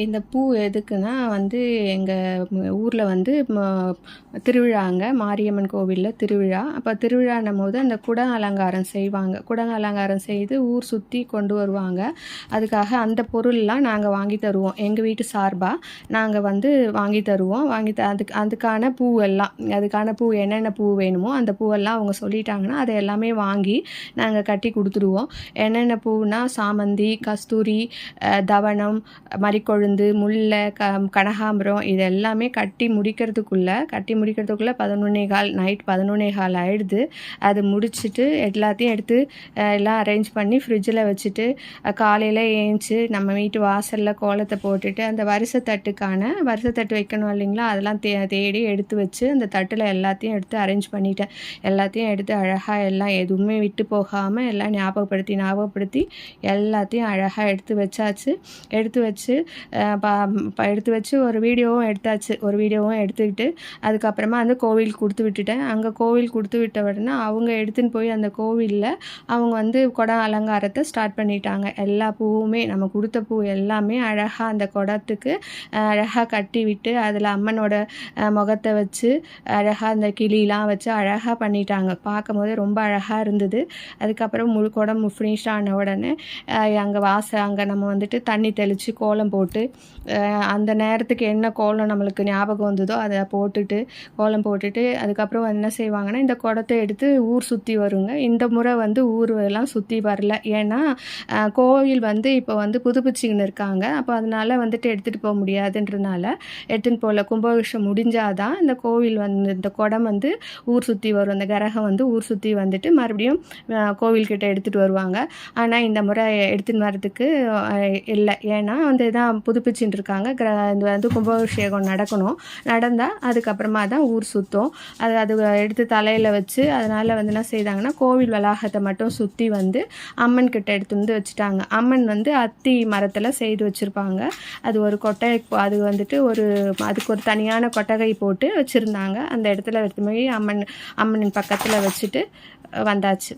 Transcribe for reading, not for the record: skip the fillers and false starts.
இந்த பூ எதுக்குன்னா வந்து எங்கள் ஊரில் வந்து திருவிழாங்க, மாரியம்மன் கோவிலில் திருவிழா. அப்போ திருவிழான்னும் போது அந்த குடம் அலங்காரம் செய்வாங்க. குடம் அலங்காரம் செய்து ஊர் சுற்றி கொண்டு வருவாங்க. அதுக்காக அந்த பொருள்லாம் நாங்கள் வாங்கி தருவோம். எங்கள் வீட்டு சார்பாக நாங்கள் வந்து வாங்கி தருவோம். அதுக்கான பூவெல்லாம், அதுக்கான பூ என்னென்ன பூ வேணுமோ அந்த பூவெல்லாம் அவங்க சொல்லிட்டாங்கன்னா அதை எல்லாமே வாங்கி நாங்கள் கட்டி கொடுத்துருவோம். என்னென்ன பூனா சாமந்தி, கஸ்தூரி, தவனம், மறிக்கொழுந்து, முல்லை, கனகாம்பரம் இது எல்லாமே கட்டி முடிக்கிறதுக்குள்ளே 11:15 நைட் 11:15 ஆகிடுது. அது முடிச்சுட்டு எல்லாத்தையும் எடுத்து எல்லாம் அரேஞ்ச் பண்ணி ஃப்ரிட்ஜில் வச்சுட்டு காலையில் ஏஞ்சி நம்ம வீட்டு வாசலில் கோலத்தை போட்டுட்டு அந்த வரிசைத்தட்டு வைக்கணும் இல்லைங்களா, அதெல்லாம் தேடி எடுத்து வச்சு அந்த தட்டில் எல்லாத்தையும் எடுத்து அரேஞ்ச் பண்ணிட்டேன். எல்லாத்தையும் எடுத்து அழகாக எல்லாம் எதுவுமே விட்டு போகாமல் எல்லாம் ஞாபகப்படுத்தி எல்லாத்தையும் அழகாக எடுத்து வச்சாச்சு. எடுத்து வச்சு ஒரு வீடியோவும் எடுத்துக்கிட்டு அதுக்கப்புறமா அந்த கோவில் கொடுத்து விட்டுட்டேன். அங்கே கோவில் கொடுத்து விட்ட உடனே அவங்க எடுத்துன்னு போய் அந்த கோவிலில் அவங்க வந்து குடம் அலங்காரத்தை ஸ்டார்ட் பண்ணிட்டாங்க. எல்லா பூவுமே நம்ம கொடுத்த பூ எல்லாமே அழகாக அந்த குடத்துக்கு அழகாக கட்டி விட்டு அதில் அம்மனோட முகத்தை வச்சு அழகாக அந்த கிளிலாம் வச்சு அழகாக பண்ணிட்டாங்க. பார்க்கும் போதே ரொம்ப அழகாக இருந்தது. அதுக்கப்புறம் முழு குடம் ஃபினிஷ் ஆன உடனே அங்கே நம்ம வந்துட்டு தண்ணி தெளித்து கோலம் போட்டு அந்த நேரத்துக்கு என்ன கோலம் நம்மளுக்கு ஞாபகம் வந்ததோ அதை கோலம் போட்டுட்டு அதுக்கப்புறம் என்ன செய்வாங்கன்னா இந்த குடத்தை எடுத்து ஊர் சுற்றி வருங்க. இந்த முறை வந்து ஊரெல்லாம் சுற்றி வரல. ஏன்னா கோவில் வந்து இப்போ வந்து புதுப்பிச்சின்னு இருக்காங்க. அப்போ அதனால் வந்துட்டு எடுத்துகிட்டு போக முடியாதுன்றனால எடுத்துன்னு போகல. கும்பாபிஷேகம் முடிஞ்சாதான் இந்த கோவில் வந்து இந்த குடம் வந்து ஊர் சுற்றி வரும். அந்த கரகம் வந்து ஊர் சுற்றி வந்துட்டு மறுபடியும் கோவில்கிட்ட எடுத்துகிட்டு வருவாங்க. ஆனால் இந்த முறை எடுத்துன்னு வர்றதுக்கு இல்லை. ஏன்னா வந்து இதான் புதுப்பிச்சுட்டு இருக்காங்க. இது வந்து கும்பாபிஷேகம் நடந்தால் அதுக்கப்புறமா தான் ஊர் சுற்றும். அது எடுத்து தலையில் வச்சு அதனால் வந்து என்ன செய்தாங்கன்னா கோவில் வளாகத்தை மட்டும் சுற்றி வந்து அம்மன் கிட்ட எடுத்து வந்து வச்சுட்டாங்க. அம்மன் வந்து அத்தி மரத்தில் செய்து வச்சுருப்பாங்க. அது ஒரு கொட்டகை, அது வந்துட்டு அதுக்கு ஒரு தனியான கொட்டகை போட்டு வச்சுருந்தாங்க. அந்த இடத்துல எடுத்து போய் அம்மனின் பக்கத்தில் வச்சுட்டு வந்தாச்சு.